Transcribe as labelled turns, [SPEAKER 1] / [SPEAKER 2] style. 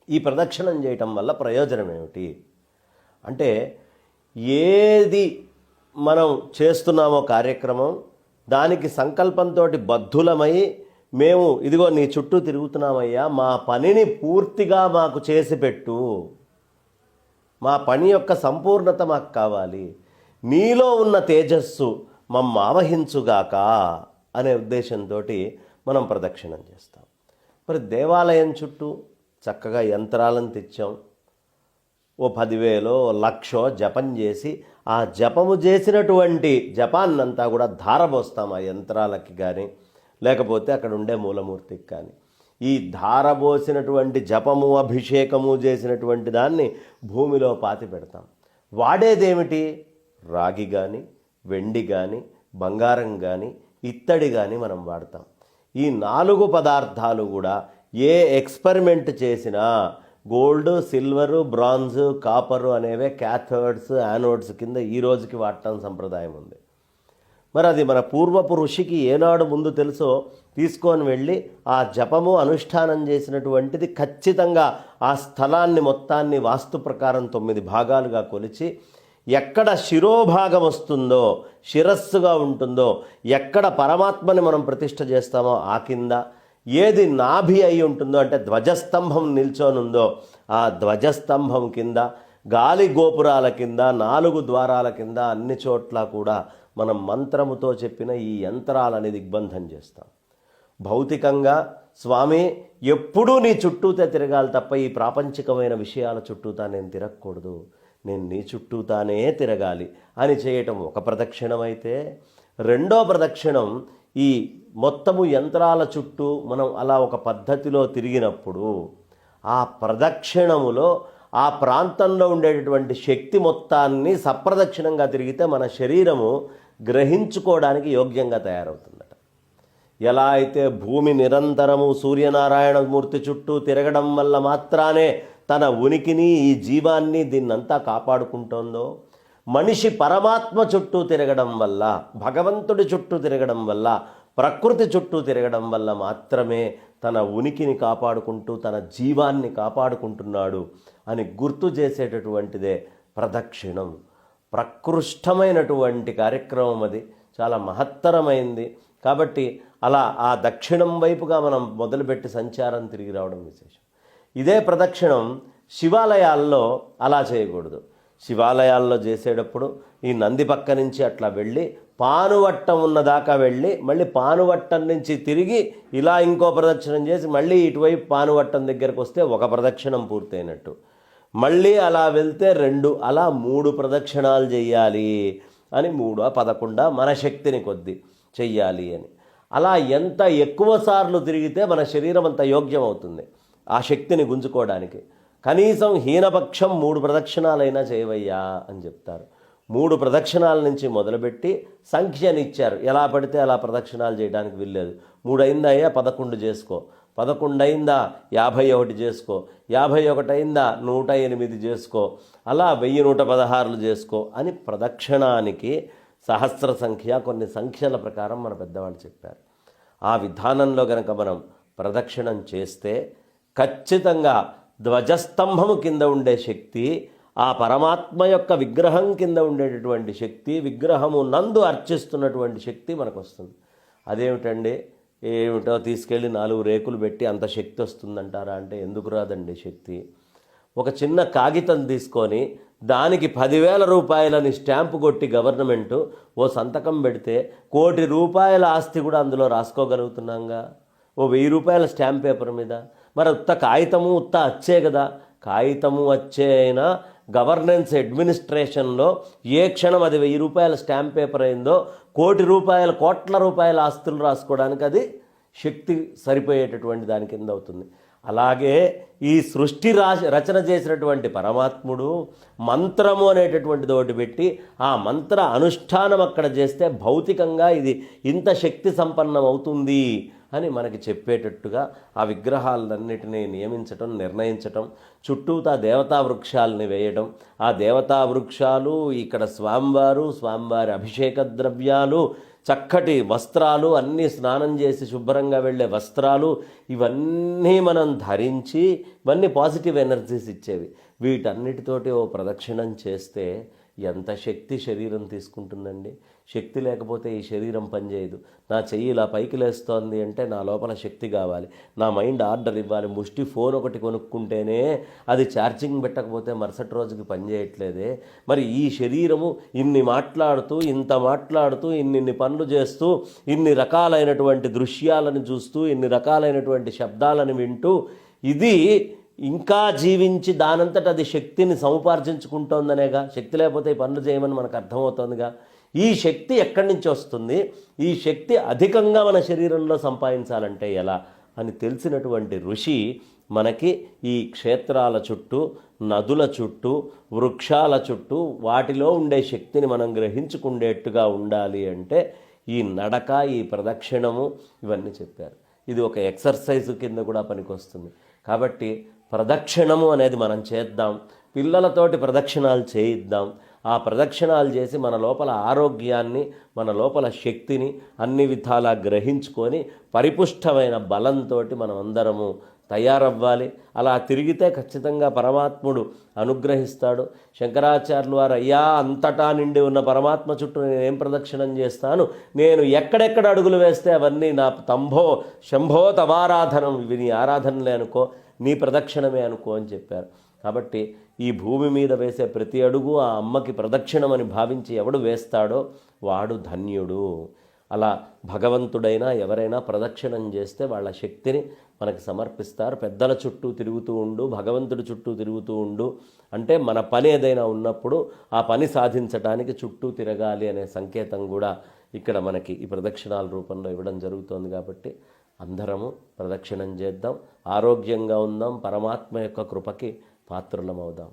[SPEAKER 1] ఈ ప్రదక్షిణం చేయటం వల్ల ప్రయోజనం ఏమిటి అంటే, ఏది మనం చేస్తున్నామో కార్యక్రమం దానికి సంకల్పంతో బద్ధులమై మేము ఇదిగో నీ చుట్టూ తిరుగుతున్నామయ్యా, మా పనిని పూర్తిగా మాకు చేసి పెట్టు, మా పని యొక్క సంపూర్ణత మాకు కావాలి, నీలో ఉన్న తేజస్సు మమ్మ ఆవహించుగాక అనే ఉద్దేశంతో మనం ప్రదక్షిణం చేస్తాం. మరి దేవాలయం చుట్టూ చక్కగా యంత్రాలను తెచ్చాం, ఓ 10,000 1,00,000 జపం చేసి ఆ జపము చేసినటువంటి జపాన్నంతా కూడా ధారపోస్తాం ఆ యంత్రాలకి కానీ లేకపోతే అక్కడ ఉండే మూలమూర్తికి కానీ. ఈ ధారపోసినటువంటి జపము అభిషేకము చేసినటువంటి దాన్ని భూమిలో పాతి పెడతాం. వాడేదేమిటి? రాగి కానీ వెండి కానీ బంగారం కానీ ఇత్తడి కానీ మనం వాడతాం. ఈ 4 పదార్థాలు కూడా ఏ ఎక్స్పెరిమెంట్ చేసినా గోల్డ్, సిల్వరు, బ్రాంజు, కాపరు అనేవే క్యాథోడ్స్, యానోడ్స్ కింద ఈ రోజుకి వాడటం సంప్రదాయం ఉంది. మరి అది మన పూర్వపు ఋషికి ఏనాడు ముందు తెలుసో తీసుకొని వెళ్ళి ఆ జపము అనుష్ఠానం చేసినటువంటిది ఖచ్చితంగా ఆ స్థలాన్ని మొత్తాన్ని వాస్తు ప్రకారం 9 భాగాలుగా కొలిచి ఎక్కడ శిరోభాగం వస్తుందో, శిరస్సుగా ఉంటుందో, ఎక్కడ పరమాత్మని మనం ప్రతిష్ఠ చేస్తామో ఆ కింద, ఏది నాభి అయి ఉంటుందో అంటే ధ్వజస్తంభం నిల్చొనుందో ఆ ధ్వజస్తంభం కింద, గాలి గోపురాల కింద, 4 ద్వారాల కింద అన్ని చోట్ల కూడా మనం మంత్రముతో చెప్పిన ఈ యంత్రాలని దిగ్బంధం చేస్తాం. భౌతికంగా స్వామి ఎప్పుడూ నీ చుట్టూతే తిరగాలి తప్ప ఈ ప్రాపంచికమైన విషయాల చుట్టూతా నేను తిరగకూడదు, నేను నీ చుట్టూతానే తిరగాలి అని చేయటం ఒక ప్రదక్షిణం అయితే, రెండో ప్రదక్షిణం ఈ మొత్తము యంత్రాల చుట్టూ మనం అలా ఒక పద్ధతిలో తిరిగినప్పుడు ఆ ప్రదక్షిణములో ఆ ప్రాంతంలో ఉండేటటువంటి శక్తి మొత్తాన్ని సప్రదక్షిణంగా తిరిగితే మన శరీరము గ్రహించుకోవడానికి యోగ్యంగా తయారవుతుందట. ఎలా అయితే భూమి నిరంతరము సూర్యనారాయణమూర్తి చుట్టూ తిరగడం వల్ల మాత్రానే తన ఉనికిని ఈ జీవాన్ని దీన్నంతా కాపాడుకుంటోందో, మనిషి పరమాత్మ చుట్టూ తిరగడం వల్ల, భగవంతుడి చుట్టూ తిరగడం వల్ల, ప్రకృతి చుట్టూ తిరగడం వల్ల మాత్రమే తన ఉనికిని కాపాడుకుంటూ తన జీవాన్ని కాపాడుకుంటున్నాడు అని గుర్తు చేసేటటువంటిదే ప్రదక్షిణం. ప్రకృష్టమైనటువంటి కార్యక్రమం అది, చాలా మహత్తరమైంది. కాబట్టి అలా ఆ దక్షిణం వైపుగా మనం మొదలుపెట్టి సంచారం తిరిగి రావడం విశేషం. ఇదే ప్రదక్షిణం శివాలయాల్లో అలా చేయకూడదు. శివాలయాల్లో చేసేటప్పుడు ఈ నంది పక్క నుంచి అట్లా వెళ్ళి పానువట్టం ఉన్నదాకా వెళ్ళి మళ్ళీ పానువట్టం నుంచి తిరిగి ఇలా ఇంకో ప్రదక్షిణం చేసి మళ్ళీ ఇటువైపు పానువట్టం దగ్గరకు వస్తే ఒక ప్రదక్షిణం పూర్తయినట్టు. మళ్ళీ అలా వెళ్తే 2, అలా 3 ప్రదక్షిణాలు చెయ్యాలి అని 3 11 మన శక్తిని కొద్ది చెయ్యాలి అని. అలా ఎంత ఎక్కువ సార్లు తిరిగితే మన శరీరం అంత యోగ్యం అవుతుంది ఆ శక్తిని గుంజుకోవడానికి. కనీసం హీనపక్షం 3 ప్రదక్షిణాలైనా చేయవయ్యా అని చెప్తారు. 3 ప్రదక్షిణాల నుంచి మొదలుపెట్టి సంఖ్యనిచ్చారు. ఎలా పడితే అలా ప్రదక్షిణాలు చేయడానికి వీల్లేదు. 3 అయిందా 11 చేసుకో, 11 అయిందా 51 చేసుకో, 51 అయిందా 108 చేసుకో, అలా 1116 చేసుకో అని ప్రదక్షిణానికి సహస్ర సంఖ్య కొన్ని సంఖ్యల ప్రకారం మన పెద్దవాళ్ళు చెప్పారు. ఆ విధానంలో గనక మనం ప్రదక్షిణం చేస్తే ఖచ్చితంగా ధ్వజస్తంభము కింద ఉండే శక్తి, ఆ పరమాత్మ యొక్క విగ్రహం కింద ఉండేటటువంటి శక్తి, విగ్రహము నందు అర్చిస్తున్నటువంటి శక్తి మనకు వస్తుంది. అదేమిటండి, ఏమిటో తీసుకెళ్ళి 4 రేకులు పెట్టి అంత శక్తి వస్తుందంటారా అంటే ఎందుకు రాదండి శక్తి. ఒక చిన్న కాగితం తీసుకొని దానికి 10,000 రూపాయలని స్టాంపు కొట్టి గవర్నమెంటు ఓ సంతకం పెడితే 1,00,00,000 రూపాయల ఆస్తి కూడా అందులో రాసుకోగలుగుతున్నాంగా ఓ 1,000 రూపాయల స్టాంప్ పేపర్ మీద. మరి ఉత్త కాగితము ఉత్త అచ్చే కదా, కాగితము అచ్చే అయినా గవర్నెన్స్ అడ్మినిస్ట్రేషన్లో ఏ క్షణం అది 1,000 రూపాయల స్టాంప్ పేపర్ అయిందో 1,00,00,000 రూపాయల కోట్ల రూపాయల ఆస్తులు రాసుకోవడానికి అది శక్తి సరిపోయేటటువంటి దాని కింద అవుతుంది. అలాగే ఈ సృష్టి రచన చేసినటువంటి పరమాత్ముడు మంత్రము అనేటటువంటిది ఒకటి పెట్టి ఆ మంత్ర అనుష్ఠానం అక్కడ చేస్తే భౌతికంగా ఇది ఇంత శక్తి సంపన్నం అవుతుంది అని మనకి చెప్పేటట్టుగా ఆ విగ్రహాలన్నిటినీ నియమించటం, నిర్ణయించటం, చుట్టూతా దేవతా వృక్షాలని వేయడం, ఆ దేవతా వృక్షాలు ఇక్కడ స్వామివారి అభిషేక ద్రవ్యాలు చక్కటి వస్త్రాలు, అన్నీ స్నానం చేసి శుభ్రంగా వెళ్ళే వస్త్రాలు, ఇవన్నీ మనం ధరించి, ఇవన్నీ పాజిటివ్ ఎనర్జీస్ ఇచ్చేవి. వీటన్నిటితోటి ఓ ప్రదక్షిణం చేస్తే ఎంత శక్తి శరీరం తీసుకుంటుందండి. శక్తి లేకపోతే ఈ శరీరం పనిచేయదు. నా చెయ్యి ఇలా పైకి లేస్తోంది అంటే నా లోపల శక్తి కావాలి, నా మైండ్ ఆర్డర్ ఇవ్వాలి. ముష్టి ఫోన్ ఒకటి కొనుక్కుంటేనే అది ఛార్జింగ్ పెట్టకపోతే మరుసటి రోజుకి పనిచేయట్లేదే. మరి ఈ శరీరము ఇన్ని మాట్లాడుతూ, ఇంత మాట్లాడుతూ, ఇన్ని పనులు చేస్తూ, ఇన్ని రకాలైనటువంటి దృశ్యాలను చూస్తూ, ఇన్ని రకాలైనటువంటి శబ్దాలను వింటూ, ఇది ఇంకా జీవించి దానంతట అది శక్తిని సముపార్జించుకుంటోందనేగా. శక్తి లేకపోతే ఈ పనులు చేయమని మనకు అర్థమవుతోందిగా. ఈ శక్తి ఎక్కడి నుంచి వస్తుంది? ఈ శక్తి అధికంగా మన శరీరంలో సంపాదించాలంటే ఎలా అని తెలిసినటువంటి ఋషి మనకి ఈ క్షేత్రాల చుట్టూ, నదుల చుట్టూ, వృక్షాల చుట్టూ వాటిలో ఉండే శక్తిని మనం గ్రహించుకునేట్టుగా ఉండాలి అంటే ఈ నడక, ఈ ప్రదక్షిణము, ఇవన్నీ చెప్పారు. ఇది ఒక ఎక్సర్సైజ్ కింద కూడా పనికొస్తుంది. కాబట్టి ప్రదక్షిణము అనేది మనం చేద్దాం, పిల్లలతోటి ప్రదక్షిణాలు చేయిద్దాం. ఆ ప్రదక్షిణాలు చేసి మన లోపల ఆరోగ్యాన్ని, మన లోపల శక్తిని అన్ని విధాలా గ్రహించుకొని పరిపుష్టమైన బలంతో మనం అందరము తయారవ్వాలి. అలా తిరిగితే ఖచ్చితంగా పరమాత్ముడు అనుగ్రహిస్తాడు. శంకరాచార్యులు వారు, అయ్యా అంతటా నిండి ఉన్న పరమాత్మ చుట్టూ నేనేం ప్రదక్షిణం చేస్తాను, నేను ఎక్కడెక్కడ అడుగులు వేస్తే అవన్నీ నా తంభో శంభో తవారాధనం, ఇవి నీ ఆరాధనలే అనుకో, నీ ప్రదక్షిణమే అనుకో అని చెప్పారు. కాబట్టి ఈ భూమి మీద వేసే ప్రతి అడుగు ఆ అమ్మకి ప్రదక్షిణమని భావించి ఎవడు వేస్తాడో వాడు ధన్యుడు. అలా భగవంతుడైనా ఎవరైనా ప్రదక్షిణం చేస్తే వాళ్ళ శక్తిని మనకి సమర్పిస్తారు. పెద్దల చుట్టూ తిరుగుతూ ఉండు, భగవంతుడి చుట్టూ తిరుగుతూ ఉండు అంటే మన పని ఏదైనా ఉన్నప్పుడు ఆ పని సాధించడానికి చుట్టూ తిరగాలి అనే సంకేతం కూడా ఇక్కడ మనకి ఈ ప్రదక్షిణాల రూపంలో ఇవ్వడం జరుగుతోంది. కాబట్టి అందరము ప్రదక్షిణం చేద్దాం, ఆరోగ్యంగా ఉందాం, పరమాత్మ యొక్క కృపకి పాత్రులమవుదాం.